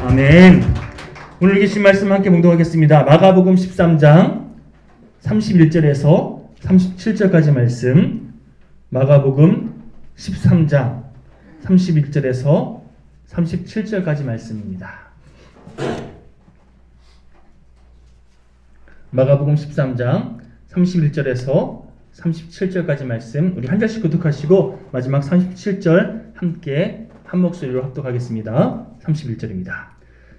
아멘. 오늘 계신 말씀 함께 봉독하겠습니다. 마가복음 13장 31절에서 37절까지 말씀. 마가복음 13장 31절에서 37절까지 말씀입니다. 마가복음 13장 31절에서 37절까지 말씀, 우리 한 절씩 교독하시고 마지막 37절 함께 한 목소리로 합독하겠습니다. 31절입니다.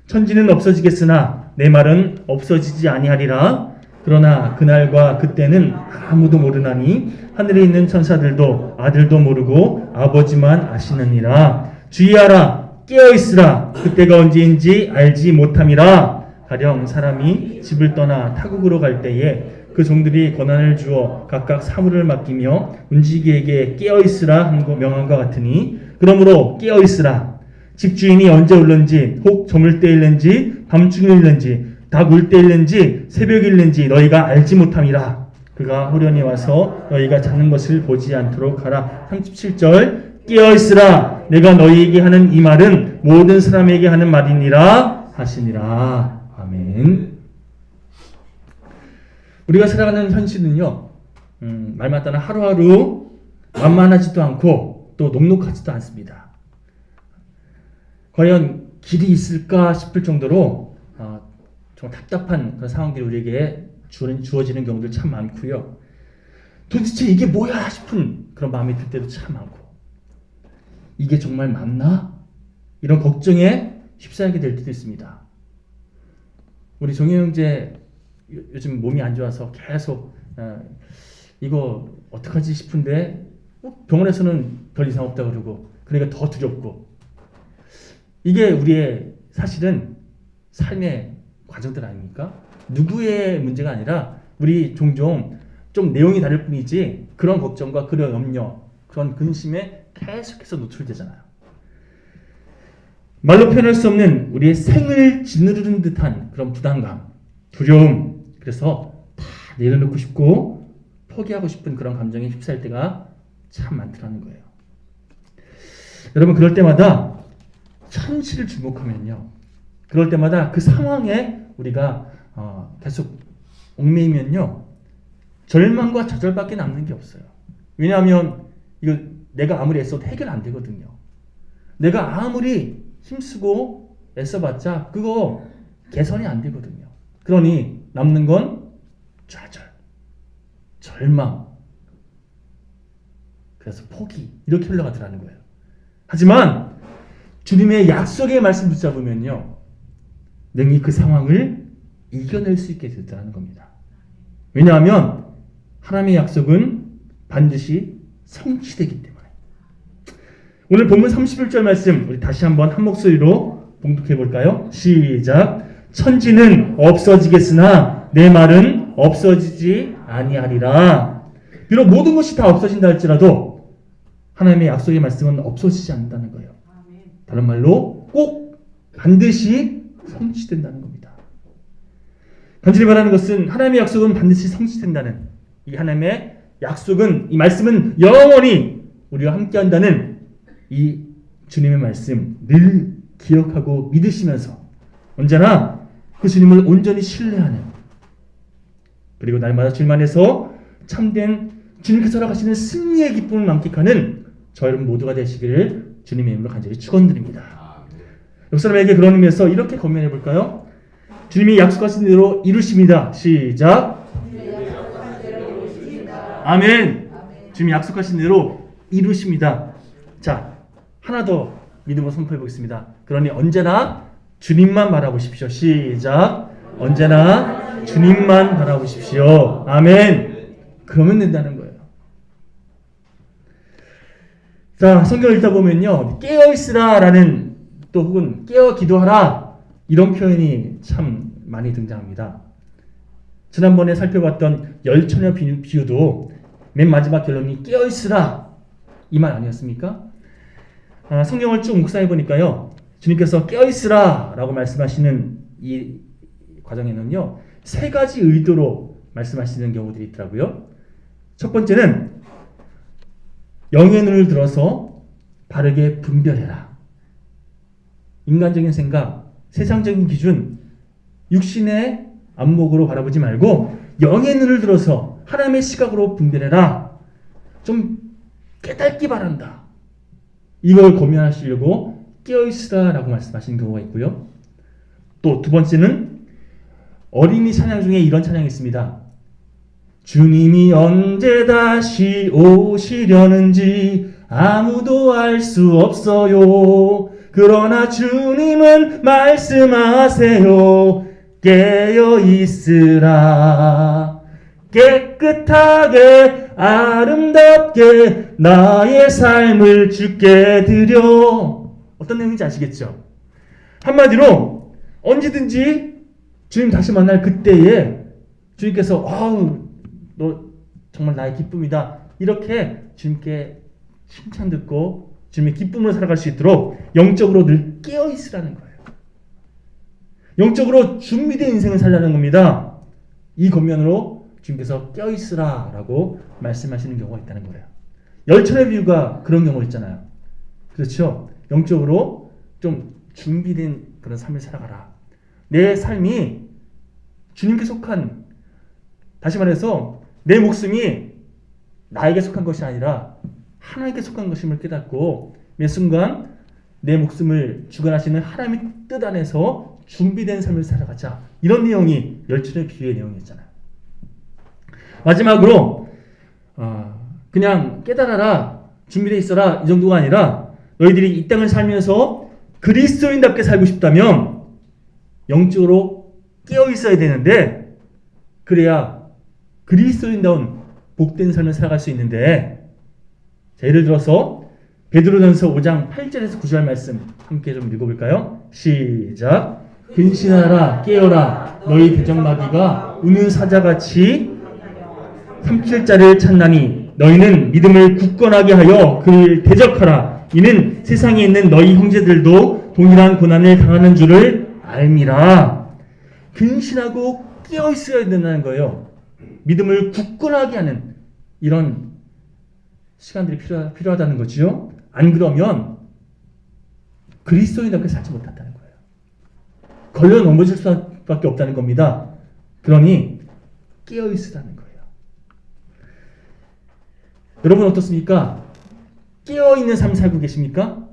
천지는 없어지겠으나 내 말은 없어지지 아니하리라. 그러나 그날과 그때는 아무도 모르나니 하늘에 있는 천사들도 아들도 모르고 아버지만 아시느니라. 주의하라, 깨어있으라. 그때가 언제인지 알지 못함이라. 가령 사람이 집을 떠나 타국으로 갈 때에 그 종들이 권한을 주어 각각 사물을 맡기며 운지기에게 깨어있으라 명한 것 같으니, 그러므로 깨어있으라. 집주인이 언제 올는지, 혹 저물 때일는지 밤중일는지 닭 울 때일는지 새벽일는지 너희가 알지 못함이라. 그가 호련히 와서 너희가 자는 것을 보지 않도록 하라. 37절, 깨어있으라. 내가 너희에게 하는 이 말은 모든 사람에게 하는 말이니라 하시니라. 아멘. 우리가 살아가는 현실은요, 말만 따라 하루하루 만만하지도 않고 또 녹록하지도 않습니다. 과연 길이 있을까 싶을 정도로 정말 답답한 그런 상황들이 우리에게 주어지는 경우들 참 많고요. 도대체 이게 뭐야 싶은 그런 마음이 들 때도 참 많고, 이게 정말 맞나? 이런 걱정에 휩싸이게 될 때도 있습니다. 우리 정혜 형제 요즘 몸이 안 좋아서 계속 이거 어떡하지 싶은데 병원에서는 별 이상 없다고 그러고, 그러니까 더 두렵고, 이게 우리의 사실은 삶의 과정들 아닙니까? 누구의 문제가 아니라 우리 종종 좀 내용이 다를 뿐이지 그런 걱정과 그런 염려, 그런 근심에 계속해서 노출되잖아요. 말로 표현할 수 없는 우리의 생을 짓누르는 듯한 그런 부담감, 두려움, 그래서 다 내려놓고 싶고 포기하고 싶은 그런 감정에 휩싸일 때가 참 많더라는 거예요. 여러분, 그럴 때마다 현실을 주목하면요, 그럴 때마다 그 상황에 우리가 계속 얽매이면요, 절망과 좌절밖에 남는 게 없어요. 왜냐하면 이거 내가 아무리 애써도 해결 안 되거든요. 내가 아무리 힘쓰고 애써봤자 그거 개선이 안 되거든요. 그러니 남는 건 좌절, 절망, 그래서 포기, 이렇게 흘러가더라는 거예요. 하지만 주님의 약속의 말씀 붙잡으면요, 능히 그 상황을 이겨낼 수 있게 됐다는 겁니다. 왜냐하면 하나님의 약속은 반드시 성취되기 때문에. 오늘 본문 31절 말씀 우리 다시 한번 한 목소리로 봉독해 볼까요? 시작. 천지는 없어지겠으나 내 말은 없어지지 아니하리라. 비록 모든 것이 다 없어진다 할지라도 하나님의 약속의 말씀은 없어지지 않는다는 거예요. 다른 말로 꼭 반드시 성취된다는 겁니다. 간절히 바라는 것은 하나님의 약속은 반드시 성취된다는, 이 하나님의 약속은, 이 말씀은 영원히 우리와 함께한다는 이 주님의 말씀 늘 기억하고 믿으시면서 언제나 그 주님을 온전히 신뢰하는, 그리고 날마다 주님안에서 참된 주님께서 살아가시는 승리의 기쁨을 만끽하는 저 여러분 모두가 되시기를 주님의 이름으로 간절히 축원드립니다. 옆 사람에게 그런 의미에서 이렇게 건면해 볼까요? 주님이 약속하신 대로 이루십니다. 시작. 아멘. 주님이 약속하신 대로 이루십니다. 자, 하나 더 믿음으로 선포해 보겠습니다. 그러니 언제나 주님만 바라보십시오. 시작. 언제나 주님만 바라보십시오. 아멘. 그러면 된다는 거예요. 자, 성경을 읽다 보면요, 깨어있으라 라는, 또 혹은 깨어 기도하라, 이런 표현이 참 많이 등장합니다. 지난번에 살펴봤던 열처녀 비유도 맨 마지막 결론이 깨어있으라, 이 말 아니었습니까? 성경을 쭉 묵상해 보니까요, 주님께서 깨어있으라 라고 말씀하시는 이 과정에는요, 세 가지 의도로 말씀하시는 경우들이 있더라고요. 첫 번째는 영의 눈을 들어서 바르게 분별해라. 인간적인 생각, 세상적인 기준, 육신의 안목으로 바라보지 말고 영의 눈을 들어서 하나님의 시각으로 분별해라. 좀 깨닫기 바란다. 이걸 고민하시려고 깨어있으라라고 말씀하신 경우가 있고요. 또 두 번째는 어린이 찬양 중에 이런 찬양이 있습니다. 주님이 언제 다시 오시려는지 아무도 알 수 없어요. 그러나 주님은 말씀하세요. 깨어 있으라. 깨끗하게 아름답게 나의 삶을 주께 드려. 어떤 내용인지 아시겠죠? 한마디로 언제든지 주님 다시 만날 그때에 주님께서 너 정말 나의 기쁨이다. 이렇게 주님께 칭찬 듣고 주님의 기쁨으로 살아갈 수 있도록 영적으로 늘 깨어 있으라는 거예요. 영적으로 준비된 인생을 살라는 겁니다. 이 겉면으로 주님께서 깨어 있으라라고 말씀하시는 경우가 있다는 거예요. 열철의 비유가 그런 경우 있잖아요. 그렇죠? 영적으로 좀 준비된 그런 삶을 살아가라. 내 삶이 주님께 속한, 다시 말해서 내 목숨이 나에게 속한 것이 아니라 하나님께 속한 것임을 깨닫고 매 순간 내 목숨을 주관하시는 하나님의 뜻 안에서 준비된 삶을 살아가자. 이런 내용이 열철의 비유의 내용이었잖아요. 마지막으로 그냥 깨달아라, 준비되어 있어라 이 정도가 아니라 너희들이 이 땅을 살면서 그리스도인답게 살고 싶다면 영적으로 깨어 있어야 되는데, 그래야 그리스도인다운 복된 삶을 살아갈 수 있는데, 자, 예를 들어서 베드로전서 5장 8절에서 9절 말씀 함께 좀 읽어볼까요? 시작. 근신하라 깨어라 너희 대적마귀가 우는 사자같이 삼킬자를 찾나니 너희는 믿음을 굳건하게 하여 그를 대적하라. 이는 세상에 있는 너희 형제들도 동일한 고난을 당하는 줄을 알미라. 근신하고 깨어 있어야 된다는 거예요. 믿음을 굳건하게 하는 이런 시간들이 필요하다는 거지요. 안 그러면 그리스도인답게 살지 못한다는 거예요. 걸려 넘어질 수밖에 없다는 겁니다. 그러니 깨어 있으라는 거예요. 여러분 어떻습니까? 깨어 있는 삶 살고 계십니까?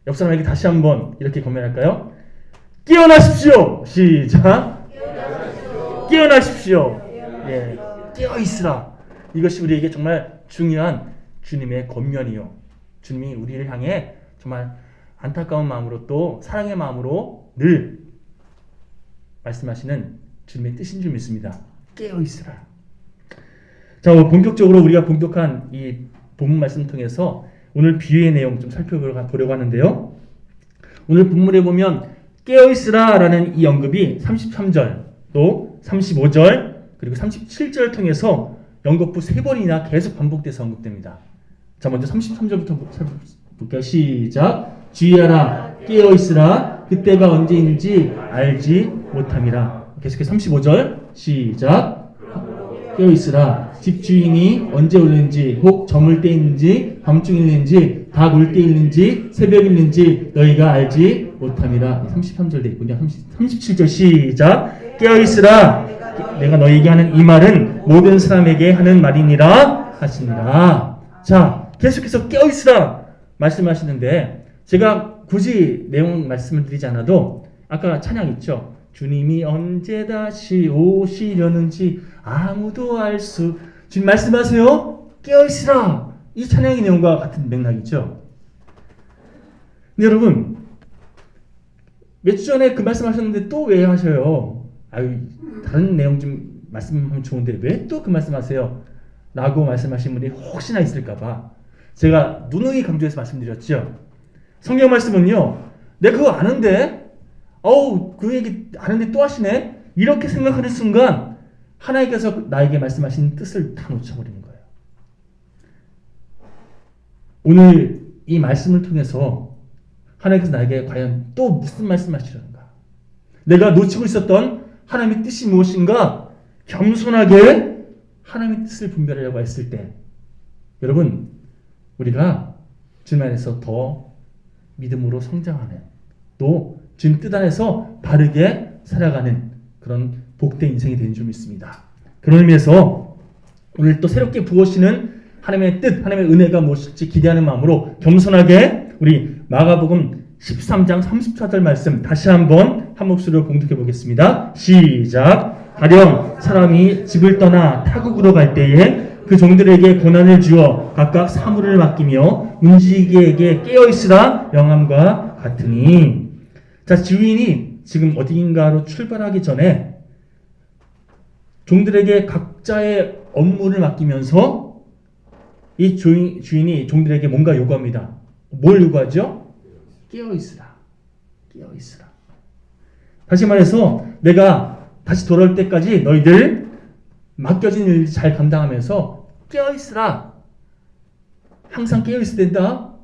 옆 사람에게 다시 한번 이렇게 권면할까요? 깨어나십시오. 시작. 깨어나십시오. 예, 깨어 있으라. 이것이 우리에게 정말 중요한 주님의 권면이요. 주님이 우리를 향해 정말 안타까운 마음으로 또 사랑의 마음으로 늘 말씀하시는 주님의 뜻인 줄 믿습니다. 깨어 있으라. 자, 본격적으로 우리가 본격한 이 본문 말씀 통해서 오늘 비유의 내용 좀 살펴보려고 하는데요. 오늘 본문에 보면 깨어 있으라 라는 이 언급이 33절 또 35절 그리고 37절을 통해서 연거푸 3번이나 계속 반복돼서 언급됩니다. 자, 먼저 33절부터 볼까요? 시작. 주의하라 깨어 있으라 그때가 언제인지 알지 못함이라. 계속해서 35절 시작. 깨어 있으라 집주인이 언제 올는지 혹 저물 때있는지 밤중일는지 다 굴 때있는지 새벽일는지 너희가 알지 못함이라. 33절 돼 있군요. 37절 시작. 깨어 있으라 내가 너희에게 하는 이 말은 모든 사람에게 하는 말이니라 하시니라. 자, 계속해서 깨어 있으라 말씀하시는데 제가 굳이 내용 말씀을 드리지 않아도 아까 찬양 있죠. 주님이 언제 다시 오시려는지 아무도 알 수. 지금 말씀하세요. 깨어 있으라. 이 찬양의 내용과 같은 맥락이죠. 근데 여러분 몇 주 전에 그 말씀하셨는데 또 왜 하셔요? 다른 내용 좀 말씀하면 좋은데 왜 또 그 말씀하세요? 라고 말씀하신 분이 혹시나 있을까봐 제가 누누이 강조해서 말씀드렸죠. 성경 말씀은요, 내가 그거 아는데 그 얘기 아는데 또 하시네? 이렇게 생각하는 순간 하나님께서 나에게 말씀하신 뜻을 다 놓쳐버리는 거예요. 오늘 이 말씀을 통해서 하나님께서 나에게 과연 또 무슨 말씀하시려는가? 내가 놓치고 있었던 하나님의 뜻이 무엇인가? 겸손하게 하나님의 뜻을 분별하려고 했을 때 여러분 우리가 주님 안에서 더 믿음으로 성장하는 또 주님 뜻 안에서 바르게 살아가는 그런 복된 인생이 되는 줄 믿습니다. 그런 의미에서 오늘 또 새롭게 부어지는 하나님의 뜻, 하나님의 은혜가 무엇일지 기대하는 마음으로 겸손하게 우리 마가복음 13장 30절 말씀 다시 한번 한 목소리로 봉독해 보겠습니다. 시작. 가령 사람이 집을 떠나 타국으로 갈 때에 그 종들에게 고난을 주어 각각 사물을 맡기며 움직이게 깨어있으라 영함과 같으니. 자, 주인이 지금 어딘가로 출발하기 전에 종들에게 각자의 업무를 맡기면서 이 주인이 종들에게 뭔가 요구합니다. 뭘 요구하죠? 깨어있으라. 깨어있으라. 다시 말해서 내가 다시 돌아올 때까지 너희들 맡겨진 일 잘 감당하면서 깨어있으라. 항상 깨어있어야 된다.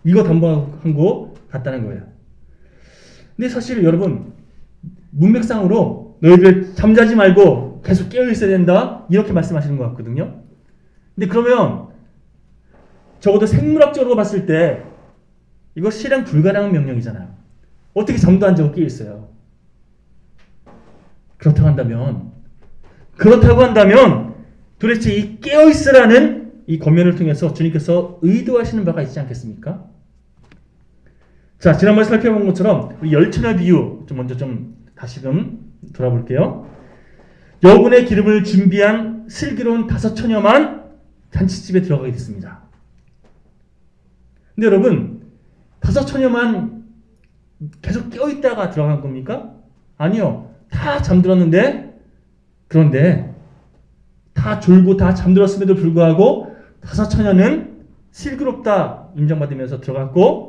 이거 담보한 거 같다는 거예요. 근데 사실 여러분 문맥상으로 너희들 잠자지 말고 계속 깨어있어야 된다. 이렇게 말씀하시는 것 같거든요. 근데 그러면 적어도 생물학적으로 봤을 때 이거 실행 불가능한 명령이잖아요. 어떻게 잠도 안 자고 깨어있어요. 그렇다고 한다면 도대체 이 깨어있으라는 이 권면을 통해서 주님께서 의도하시는 바가 있지 않겠습니까? 자, 지난번에 살펴본 것처럼 우리 열처녀 비유 먼저 다시금 돌아볼게요. 여분의 기름을 준비한 슬기로운 5처녀만 잔치집에 들어가게 됐습니다. 근데 여러분 5처녀만 계속 깨어있다가 들어간 겁니까? 아니요. 다 잠들었는데, 그런데 다 졸고 다 잠들었음에도 불구하고 5처녀는 슬기롭다 인정받으면서 들어갔고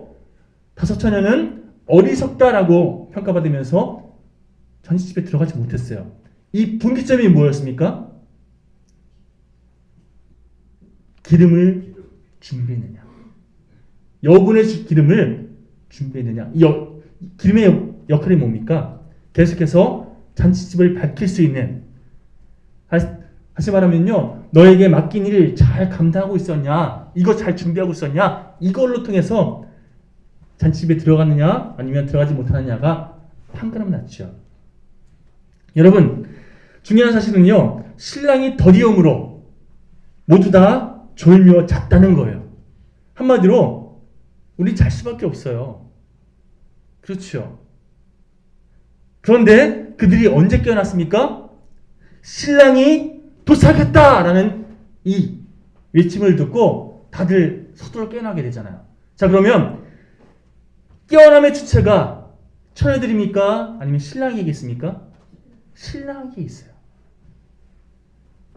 5처녀는 어리석다라고 평가받으면서 잔치집에 들어가지 못했어요. 이 분기점이 뭐였습니까? 기름을 준비했느냐. 여분의 기름을 준비했느냐. 기름의 역할이 뭡니까? 계속해서 잔치집을 밝힐 수 있는, 다시 말하면요, 너에게 맡긴 일 잘 감당하고 있었냐, 이거 잘 준비하고 있었냐, 이걸로 통해서 잔치집에 들어갔느냐 아니면 들어가지 못하느냐가 판가름 났죠. 여러분 중요한 사실은요, 신랑이 더디움으로 모두 다 졸며 잤다는 거예요. 한마디로 우리 잘 수밖에 없어요. 그렇죠. 그런데 그들이 언제 깨어났습니까? 신랑이 도착했다라는 이 외침을 듣고 다들 서둘러 깨어나게 되잖아요. 자, 그러면 깨어남의 주체가 처녀들입니까? 아니면 신랑이겠습니까? 신랑이 있어요.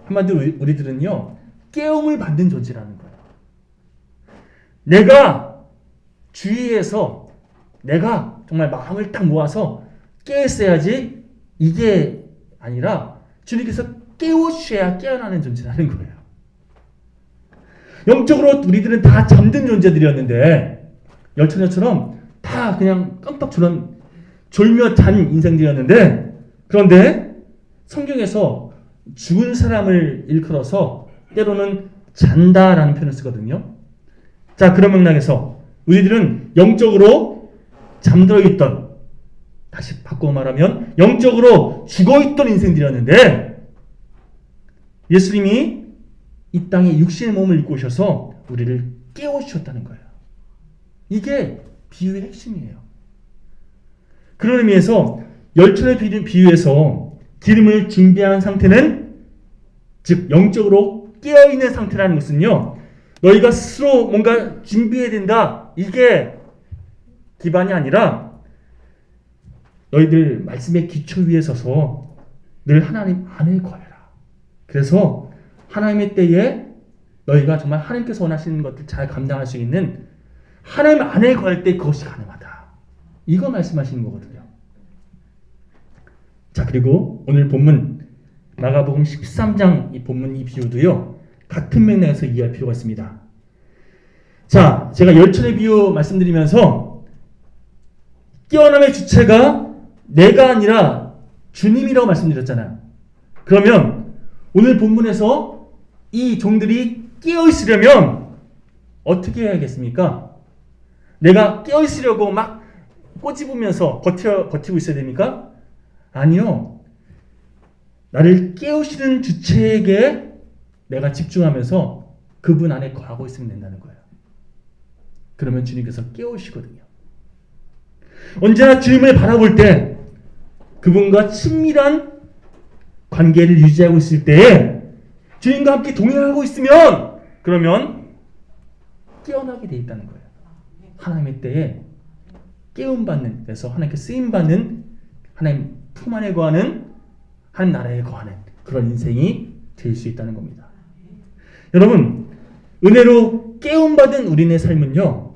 한마디로 우리들은요, 깨움을 받는 존재라는 거예요. 내가 주위에서 내가 정말 마음을 딱 모아서 깨었어야지, 이게 아니라 주님께서 깨우셔야 깨어나는 존재라는 거예요. 영적으로 우리들은 다 잠든 존재들이었는데, 열처녀처럼 다 그냥 깜빡 졸며 잔 인생들이었는데, 그런데 성경에서 죽은 사람을 일컬어서 때로는 잔다라는 표현을 쓰거든요. 자, 그런 맥락에서 우리들은 영적으로 잠들어 있던, 다시 바꿔 말하면 영적으로 죽어있던 인생들이었는데, 예수님이 이 땅에 육신의 몸을 입고 오셔서 우리를 깨워주셨다는 거예요. 이게 비유의 핵심이에요. 그런 의미에서 열처녀 비유에서 기름을 준비한 상태는, 즉 영적으로 깨어있는 상태라는 것은요, 너희가 스스로 뭔가 준비해야 된다, 이게 기반이 아니라 너희들 말씀의 기초 위에 서서 늘 하나님 안에 거해라. 그래서 하나님의 때에 너희가 정말 하나님께서 원하시는 것들 잘 감당할 수 있는 하나님 안에 거할 때 그것이 가능하다. 이거 말씀하시는 거거든요. 자, 그리고 오늘 본문 마가복음 13장 이 본문 이 비유도요, 같은 맥락에서 이해할 필요가 있습니다. 자, 제가 열처녀 비유 말씀드리면서 깨어남의 주체가 내가 아니라 주님이라고 말씀드렸잖아요. 그러면 오늘 본문에서 이 종들이 깨어있으려면 어떻게 해야겠습니까? 내가 깨어있으려고 막 꼬집으면서 버티고 있어야 됩니까? 아니요. 나를 깨우시는 주체에게 내가 집중하면서 그분 안에 거하고 있으면 된다는 거예요. 그러면 주님께서 깨우시거든요. 언제나 주님을 바라볼 때 그분과 친밀한 관계를 유지하고 있을 때에 주님과 함께 동행하고 있으면 그러면 깨어나게 돼 있다는 거예요. 하나님의 때에 깨움받는, 그래서 하나님께 쓰임받는, 하나님 품 안에 거하는, 하나님 나라에 거하는 그런 인생이 될 수 있다는 겁니다. 여러분, 은혜로 깨움받은 우리네 삶은요,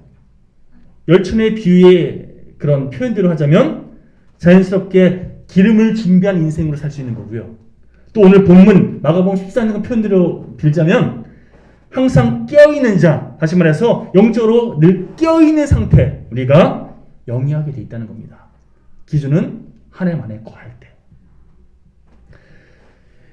열천의 비유의 그런 표현대로 하자면 자연스럽게 기름을 준비한 인생으로 살 수 있는 거고요. 또 오늘 본문 마가복음 14장 표현대로 빌자면 항상 깨어있는 자, 다시 말해서 영적으로 늘 깨어있는 상태, 우리가 영위하게 돼 있다는 겁니다. 기준은 하나님 안에 거할 때.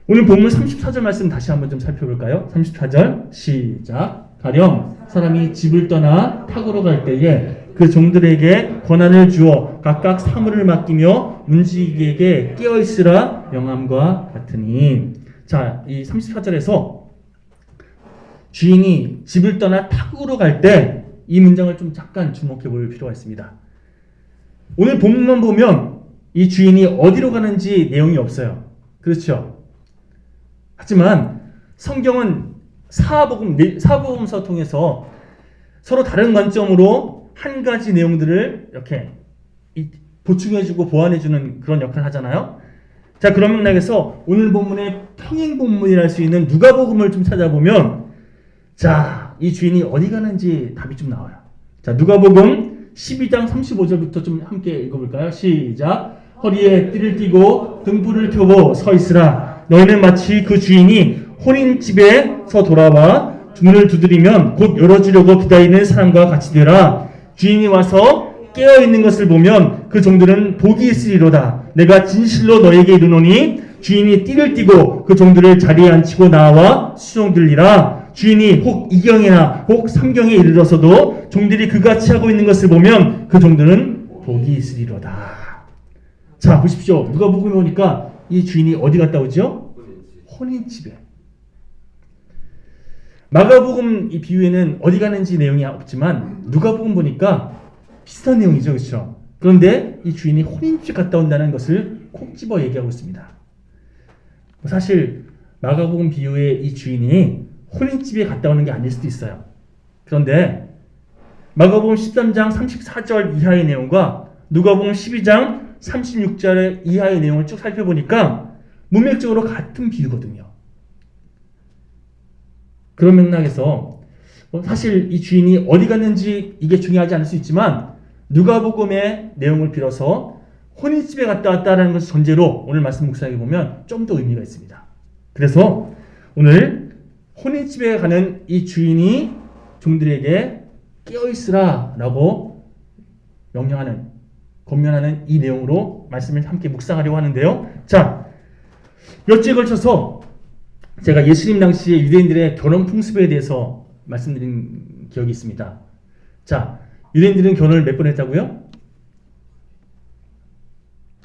오늘 본문 34절 말씀 다시 한번 좀 살펴볼까요? 34절 시작. 가령 사람이 집을 떠나 탁으로 갈 때에 그 종들에게 권한을 주어 각각 사물을 맡기며 문지기에게 깨어있으라 명함과 같으니. 자, 이 34절에서 주인이 집을 떠나 탁으로 갈 때 이 문장을 좀 잠깐 주목해 볼 필요가 있습니다. 오늘 본문만 보면 이 주인이 어디로 가는지 내용이 없어요. 그렇죠? 하지만 성경은 사복음서 통해서 서로 다른 관점으로 한 가지 내용들을 이렇게 보충해주고 보완해주는 그런 역할을 하잖아요. 자, 그런 맥락에서 오늘 본문의 평행 본문이라 할 수 있는 누가복음을 좀 찾아보면, 자, 이 주인이 어디 가는지 답이 좀 나와요. 자, 누가복음 12장 35절부터 좀 함께 읽어볼까요? 시작. 허리에 띠를 띠고 등불을 켜고 서 있으라. 너희는 마치 그 주인이 혼인집에서 돌아와 문을 두드리면 곧 열어주려고 기다리는 사람과 같이 되라. 주인이 와서 깨어있는 것을 보면 그 종들은 복이 있으리로다. 내가 진실로 너에게 이르노니 주인이 띠를 띠고 그 종들을 자리에 앉히고 나와 수종들리라. 주인이 혹 2경이나 혹 3경에 이르러서도 종들이 그같이 하고 있는 것을 보면 그 종들은 복이 있으리로다. 자, 보십시오. 누가복음에 보니까 이 주인이 어디 갔다 오죠? 혼인집에. 마가복음 이 비유에는 어디 가는지 내용이 없지만 누가복음 보니까 비슷한 내용이죠. 그렇죠? 그런데 이 주인이 혼인집 갔다 온다는 것을 콕 집어 얘기하고 있습니다. 사실 마가복음 비유의 이 주인이 혼인집에 갔다 오는 게 아닐 수도 있어요. 그런데 마가복음 13장 34절 이하의 내용과 누가복음 12장 36절 이하의 내용을 쭉 살펴보니까 문맥적으로 같은 비유거든요. 그런 맥락에서 사실 이 주인이 어디 갔는지 이게 중요하지 않을 수 있지만 누가복음의 내용을 빌어서 혼인집에 갔다 왔다는 것을 전제로 오늘 말씀 묵상해 보면 좀 더 의미가 있습니다. 그래서 오늘 혼인집에 가는 이 주인이 종들에게 깨어있으라 라고 명령하는, 권면하는 이 내용으로 말씀을 함께 묵상하려고 하는데요. 자, 몇 주에 걸쳐서 제가 예수님 당시에 유대인들의 결혼 풍습에 대해서 말씀드린 기억이 있습니다. 자, 유대인들은 결혼을 몇 번 했다고요?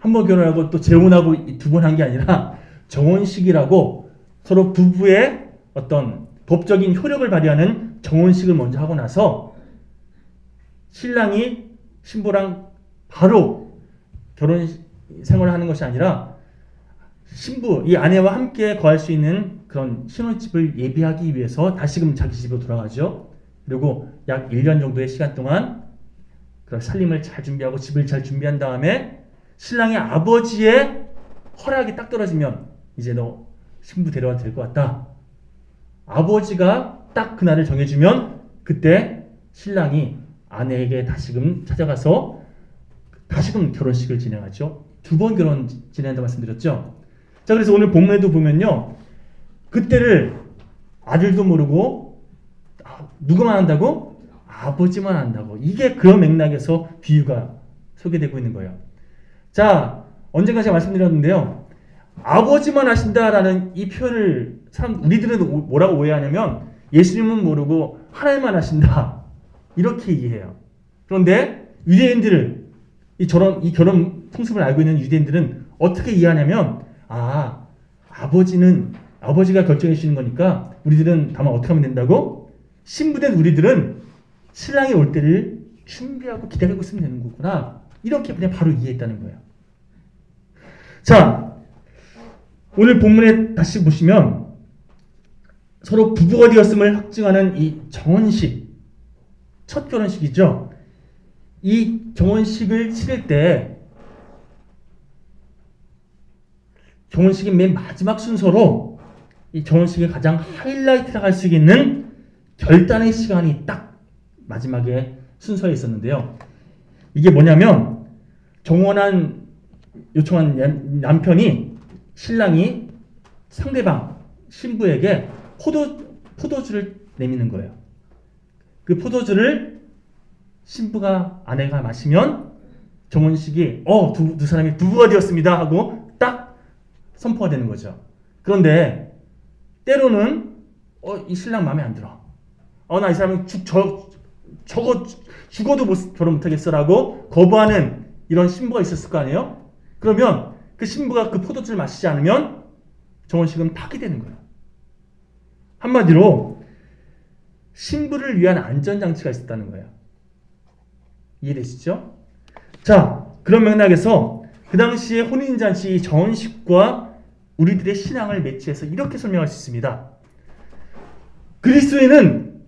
한 번 결혼하고 또 재혼하고 2번 한 게 아니라 정혼식이라고 서로 부부의 어떤 법적인 효력을 발휘하는 정혼식을 먼저 하고 나서 신랑이 신부랑 바로 결혼 생활을 하는 것이 아니라 신부, 이 아내와 함께 거할 수 있는 그런 신혼집을 예비하기 위해서 다시금 자기 집으로 돌아가죠. 그리고 약 1년 정도의 시간 동안 그런 살림을 잘 준비하고 집을 잘 준비한 다음에 신랑의 아버지의 허락이 딱 떨어지면 이제 너 신부 데려와도 될 것 같다. 아버지가 딱 그날을 정해주면 그때 신랑이 아내에게 다시금 찾아가서 다시금 결혼식을 진행하죠. 2번 결혼 진행한다고 말씀드렸죠. 자, 그래서 오늘 본문에도 보면요, 그때를 아들도 모르고 누구만 한다고? 아버지만 한다고. 이게 그 맥락에서 비유가 소개되고 있는 거예요. 자, 언젠가 제가 말씀드렸는데요, 아버지만 하신다라는 이 표현을 우리들은 뭐라고 오해하냐면 예수님은 모르고 하나님만 하신다 이렇게 이해해요. 그런데 유대인들은 이 결혼 풍습을 알고 있는 유대인들은 어떻게 이해하냐면, 아버지가 결정해 주시는 거니까 우리들은 다만 어떻게 하면 된다고? 신부된 우리들은 신랑이 올 때를 준비하고 기다리고 있으면 되는 거구나. 이렇게 그냥 바로 이해했다는 거예요. 자, 오늘 본문에 다시 보시면 서로 부부가 되었음을 확증하는 이 정혼식, 첫 결혼식이죠. 이 정혼식을 치를 때 정혼식의 맨 마지막 순서로 이 정혼식의 가장 하이라이트라고 할 수 있는 결단의 시간이 딱 마지막에 순서에 있었는데요. 이게 뭐냐면 요청한 남편이, 신랑이 상대방 신부에게 포도주를 내미는 거예요. 그 포도주를 아내가 마시면 정혼식이 두 사람이 부부가 되었습니다 하고 딱 선포가 되는 거죠. 그런데 때로는 이 신랑 마음에 안 들어. 나 이 사람은 죽어도 결혼 못하겠어라고 거부하는 이런 신부가 있었을 거 아니에요? 그러면 그 신부가 그 포도주를 마시지 않으면 정혼식은 파기되는 거예요. 한마디로 신부를 위한 안전장치가 있었다는 거예요. 이해되시죠? 자, 그런 맥락에서 그 당시에 혼인잔치 정혼식과 우리들의 신앙을 매치해서 이렇게 설명할 수 있습니다. 그리스도인은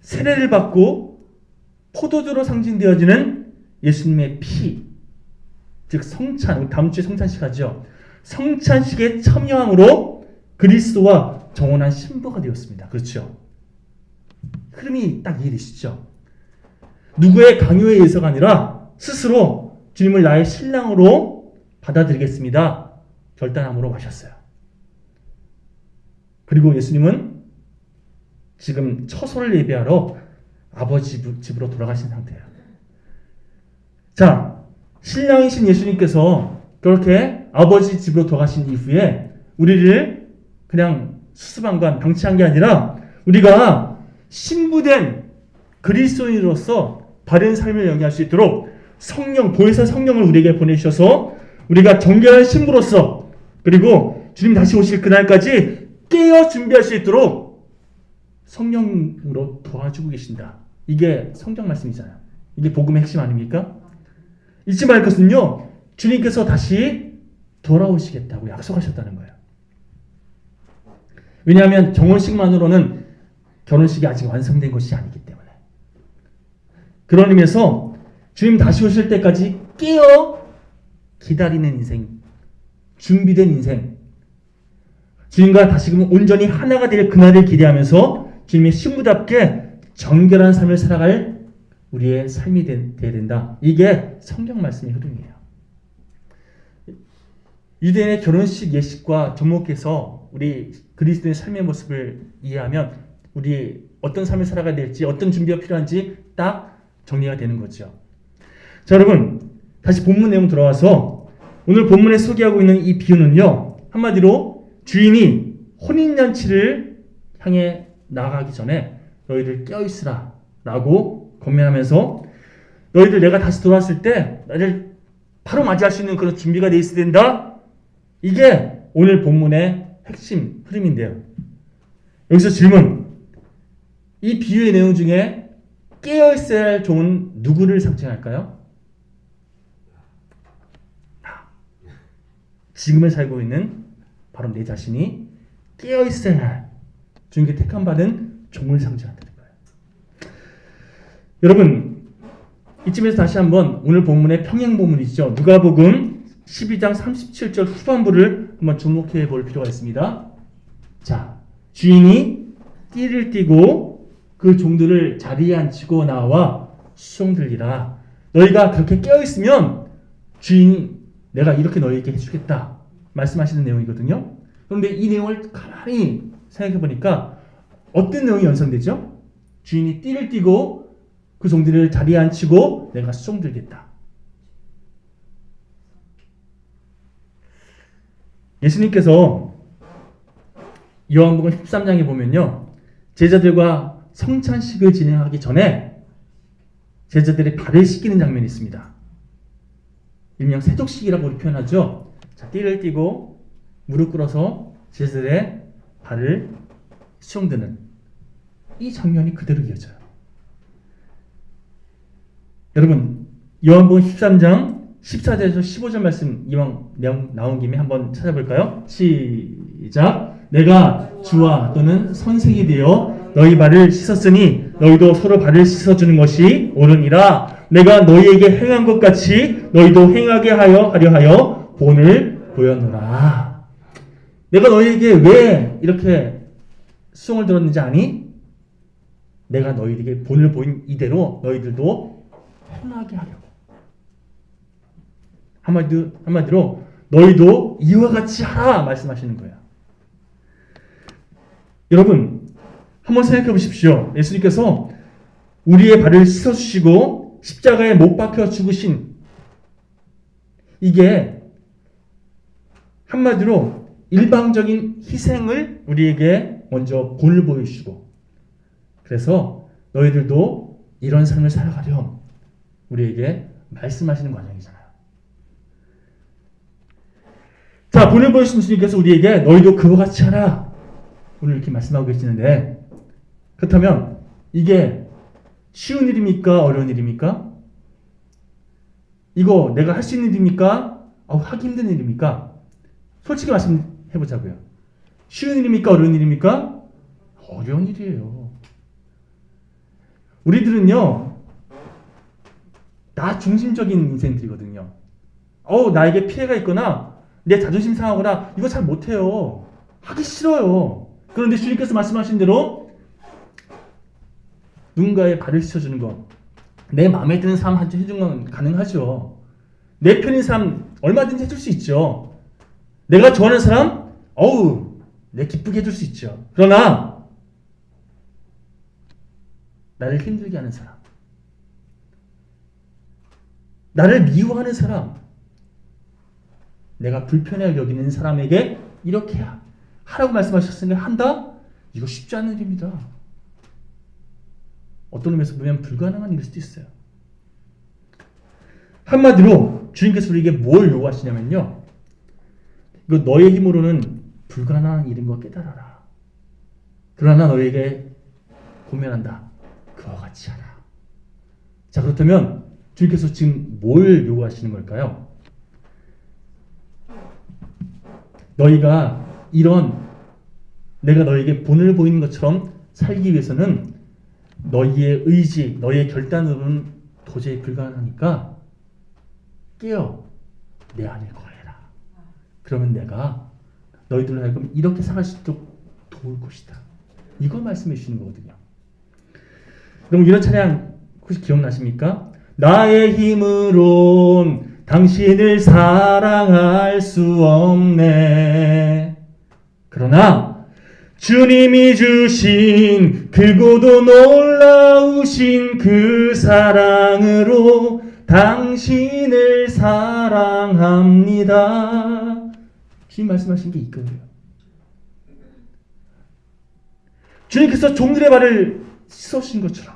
세례를 받고 포도주로 상징되어지는 예수님의 피, 즉 성찬, 다음 주에 성찬식 하죠. 성찬식의 참여함으로 그리스도와 정혼한 신부가 되었습니다. 그렇죠? 흐름이 딱 이해되시죠? 누구의 강요에 의해서가 아니라 스스로 주님을 나의 신랑으로 받아들이겠습니다. 결단함으로 마셨어요. 그리고 예수님은 지금 처소를 예배하러 아버지 집으로 돌아가신 상태예요. 자, 신랑이신 예수님께서 그렇게 아버지 집으로 돌아가신 이후에 우리를 그냥 수수방관 방치한 게 아니라 우리가 신부된 그리스도인으로서 바른 삶을 영위할 수 있도록 보혜사 성령을 우리에게 보내주셔서 우리가 정결한 신부로서 그리고 주님 다시 오실 그날까지 깨어 준비할 수 있도록 성령으로 도와주고 계신다. 이게 성경 말씀이잖아요. 이게 복음의 핵심 아닙니까? 잊지 말 것은요, 주님께서 다시 돌아오시겠다고 약속하셨다는 거예요. 왜냐하면 정혼식만으로는 결혼식이 아직 완성된 것이 아니기 때문에. 그런 의미에서 주님 다시 오실 때까지 깨어 기다리는 인생, 준비된 인생, 주님과 다시금 온전히 하나가 될 그날을 기대하면서 주님의 신부답게 정결한 삶을 살아갈 우리의 삶이 되어야 된다. 이게 성경 말씀의 흐름이에요. 유대인의 결혼식 예식과 접목해서 우리 그리스도의 삶의 모습을 이해하면 우리 어떤 삶을 살아가야 될지, 어떤 준비가 필요한지 딱 정리가 되는 거죠. 자, 여러분 다시 본문 내용 들어와서 오늘 본문에 소개하고 있는 이 비유는요, 한마디로 주인이 혼인잔치를 향해 나아가기 전에 너희들 깨어있으라 라고 권면하면서 너희들 내가 다시 돌아왔을 때 나를 바로 맞이할 수 있는 그런 준비가 돼 있어야 된다. 이게 오늘 본문의 핵심 흐름인데요. 여기서 질문, 이 비유의 내용 중에 깨어있어야 할 종은 누구를 상징할까요? 지금을 살고 있는 바로 내 자신이 깨어있어야 할 주님께 택함받은 종을 상징한다는 거예요. 여러분, 이쯤에서 다시 한번 오늘 본문의 평행 본문이죠. 누가복음 12장 37절 후반부를 한번 주목해 볼 필요가 있습니다. 자, 주인이 띠를 띠고 그 종들을 자리에 앉히고 나와 수종들리라. 너희가 그렇게 깨어있으면 주인이 내가 이렇게 너희에게 해주겠다 말씀하시는 내용이거든요. 그런데 이 내용을 가만히 생각해 보니까 어떤 내용이 연상되죠? 주인이 띠를 띠고 그 종들을 자리에 앉히고 내가 수종들겠다. 예수님께서 요한복음 13장에 보면요, 제자들과 성찬식을 진행하기 전에 제자들의 발을 씻기는 장면이 있습니다. 일명 세족식이라고 우리 표현하죠. 자, 띠를 띠고 무릎 꿇어서 제자들의 발을 수종드는 이 장면이 그대로 이어져요. 여러분, 요한복음 13장 14절에서 15절 말씀 이왕 내용 나온 김에 한번 찾아볼까요? 시작. 내가 주와 또는 선생이 되어 너희 발을 씻었으니 너희도 서로 발을 씻어주는 것이 옳으니라. 내가 너희에게 행한 것 같이 너희도 행하게 하려 하여 본을 보였노라. 내가 너희에게 왜 이렇게 수종을 들었는지 아니? 내가 너희에게 본을 보인 이대로 너희들도 행하게 하려고. 한마디로 너희도 이와 같이 하라 말씀하시는 거예요. 여러분, 한번 생각해 보십시오. 예수님께서 우리의 발을 씻어주시고 십자가에 못 박혀 죽으신, 이게 한마디로 일방적인 희생을 우리에게 먼저 본을 보여주시고, 그래서 너희들도 이런 삶을 살아가렴 우리에게 말씀하시는 과정이잖아요. 자, 본을 보여주신 주님께서 우리에게 너희도 그와 같이 하라 오늘 이렇게 말씀하고 계시는데, 그렇다면 이게 쉬운 일입니까? 어려운 일입니까? 이거 내가 할 수 있는 일입니까? 하기 힘든 일입니까? 솔직히 말씀해보자고요. 쉬운 일입니까? 어려운 일입니까? 어려운 일이에요. 우리들은요, 나 중심적인 인생들이거든요. 나에게 피해가 있거나 내 자존심 상하거나 이거 잘 못해요. 하기 싫어요. 그런데 주님께서 말씀하신 대로 누군가의 발을 씻어주는 것, 내 마음에 드는 사람 해주는 건 가능하죠. 내 편인 사람 얼마든지 해줄 수 있죠. 내가 좋아하는 사람, 내 기쁘게 해줄 수 있죠. 그러나 나를 힘들게 하는 사람, 나를 미워하는 사람, 내가 불편하게 여기는 사람에게 이렇게 하라고 말씀하셨으니까 한다? 이거 쉽지 않은 일입니다. 어떤 의미에서 보면 불가능한 일일 수도 있어요. 한마디로 주님께서 우리에게 뭘 요구하시냐면요, 이거 너의 힘으로는 불가능한 일인 거 깨달아라. 그러나 너에게 고면한다. 그와 같이 하라. 자, 그렇다면 주님께서 지금 뭘 요구하시는 걸까요? 너희가 이런 내가 너에게 본을 보이는 것처럼 살기 위해서는 너희의 의지, 너희의 결단으로는 도저히 불가능하니까 깨어 내 안에 거해라. 그러면 내가 너희들로 하여금 이렇게 살아갈 수 있도록 도울 것이다. 이걸 말씀해 주시는 거거든요. 그럼 이런 찬양 혹시 기억나십니까? 나의 힘으론 당신을 사랑할 수 없네. 그러나 주님이 주신 크고도 놀라우신 그 사랑으로 당신을 사랑합니다. 주님 말씀하신 게 이거예요. 주님께서 종들의 발을 씻어주신 것처럼,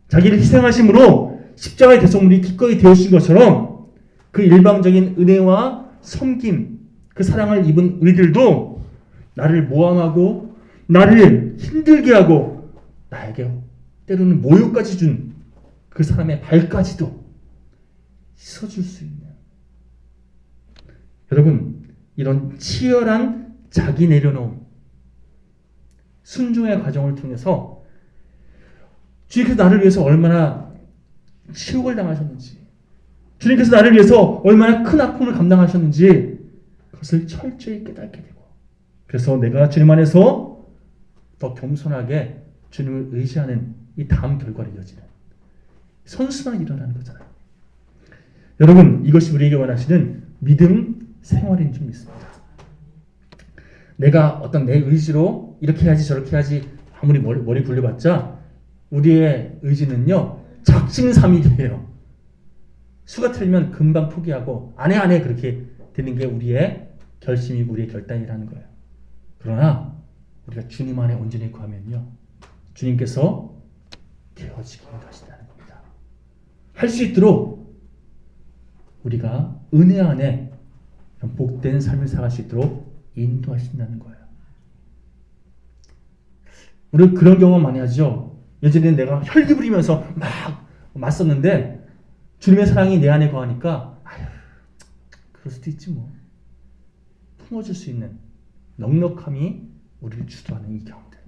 자기를 희생하심으로 십자가의 대속물이 기꺼이 되어주신 것처럼, 그 일방적인 은혜와 섬김, 그 사랑을 입은 우리들도 나를 모함하고 나를 힘들게 하고 나에게 때로는 모욕까지 준 그 사람의 발까지도 씻어줄 수 있는, 여러분, 이런 치열한 자기 내려놓음, 순종의 과정을 통해서 주님께서 나를 위해서 얼마나 치욕을 당하셨는지, 주님께서 나를 위해서 얼마나 큰 아픔을 감당하셨는지 그것을 철저히 깨닫게 되고, 그래서 내가 주님 안에서 더 겸손하게 주님을 의지하는 이 다음 결과를 이어지는 선순환이 일어나는 거잖아요. 여러분, 이것이 우리에게 원하시는 믿음 생활인 줄 믿습니다. 내가 어떤 내 의지로 이렇게 해야지 저렇게 해야지 아무리 머리 굴려봤자 우리의 의지는요, 작심삼일이에요. 수가 틀리면 금방 포기하고 안 해 그렇게 되는 게 우리의 결심이고 우리의 결단이라는 거예요. 그러나 우리가 주님 안에 온전히 구하면요, 주님께서 되어지게 하신다는 겁니다. 할 수 있도록 우리가 은혜 안에 복된 삶을 살아갈 수 있도록 인도하신다는 거예요. 우리 그런 경험 많이 하죠. 예전에 내가 혈기 부리면서 막 맞섰는데 주님의 사랑이 내 안에 거하니까 아휴, 그럴 수도 있지 뭐. 품어줄 수 있는 넉넉함이 우리를 주도하는 이 경험들.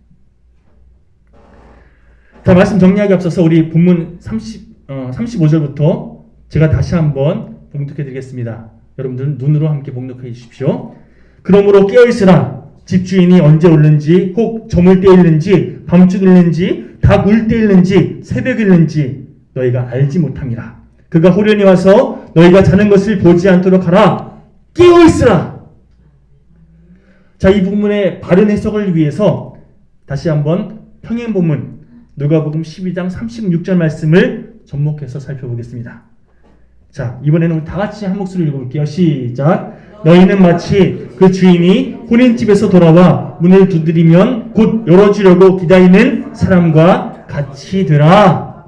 자, 말씀 정리하기 앞서서 우리 본문 35절부터 제가 다시 한번 봉독해 드리겠습니다. 여러분들 눈으로 함께 봉독해 주십시오. 그러므로 깨어있으라. 집주인이 언제 올는지, 혹 저물 때 일는지, 밤중 일는지, 닭 울 때 일는지, 새벽 일는지 너희가 알지 못함이라. 그가 호련히 와서 너희가 자는 것을 보지 않도록 하라. 깨어있으라. 자, 이 부분의 바른 해석을 위해서 다시 한번 평행본문 누가복음 12장 36절 말씀을 접목해서 살펴보겠습니다. 자, 이번에는 우리 다 같이 한 목소리로 읽어볼게요. 시작. 너희는 마치 그 주인이 혼인집에서 돌아와 문을 두드리면 곧 열어주려고 기다리는 사람과 같이더라.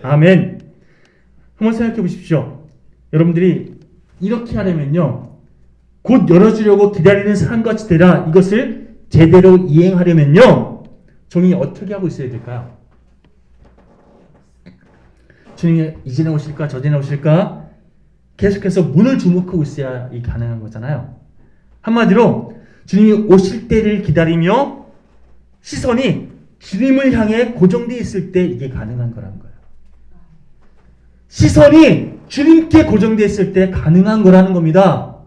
아멘. 한번 생각해 보십시오. 여러분들이 이렇게 하려면요, 곧 열어주려고 기다리는 사람같이 되라. 이것을 제대로 이행하려면요, 종이 어떻게 하고 있어야 될까요? 주님이 이전에 오실까 저전에 오실까 계속해서 문을 주목하고 있어야 이 가능한 거잖아요. 한마디로 주님이 오실 때를 기다리며 시선이 주님을 향해 고정되어 있을 때 이게 가능한 거라는 거예요. 시선이 주님께 고정되어 있을 때 가능한 거라는 겁니다.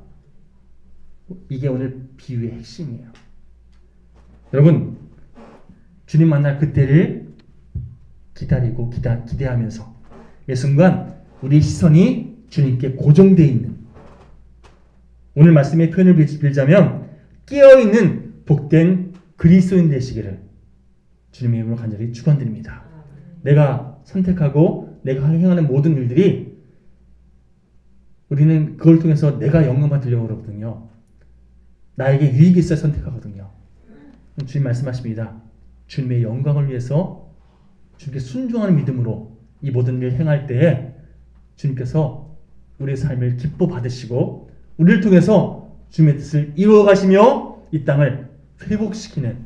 이게 오늘 비유의 핵심이에요. 여러분, 주님 만날 그때를 기다리고 기대하면서 이 순간 우리 시선이 주님께 고정되어 있는, 오늘 말씀의 표현을 빌자면 깨어있는 복된 그리스도인 되시기를 주님의 이름으로 간절히 축원드립니다. 내가 선택하고 내가 행하는 모든 일들이 우리는 그걸 통해서 내가 영광 받으려고 그러거든요. 나에게 유익이 있어야 선택하거든요. 주님 말씀하십니다. 주님의 영광을 위해서 주님께 순종하는 믿음으로 이 모든 일을 행할 때에 주님께서 우리의 삶을 기뻐 받으시고 우리를 통해서 주님의 뜻을 이루어 가시며 이 땅을 회복시키는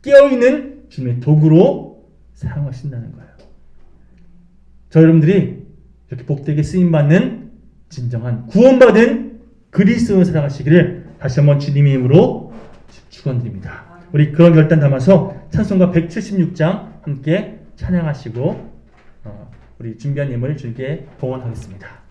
깨어있는 주님의 도구로 사용하신다는 거예요. 저 여러분들이 이렇게 복되게 쓰임받는 진정한 구원받은 그리스도인을 살아가시기를 다시 한번 주님의 이름으로 축원드립니다. 우리 그런 결단 담아서 찬송가 176장 함께 찬양하시고 우리 준비한 예물을 주님께 봉헌하겠습니다.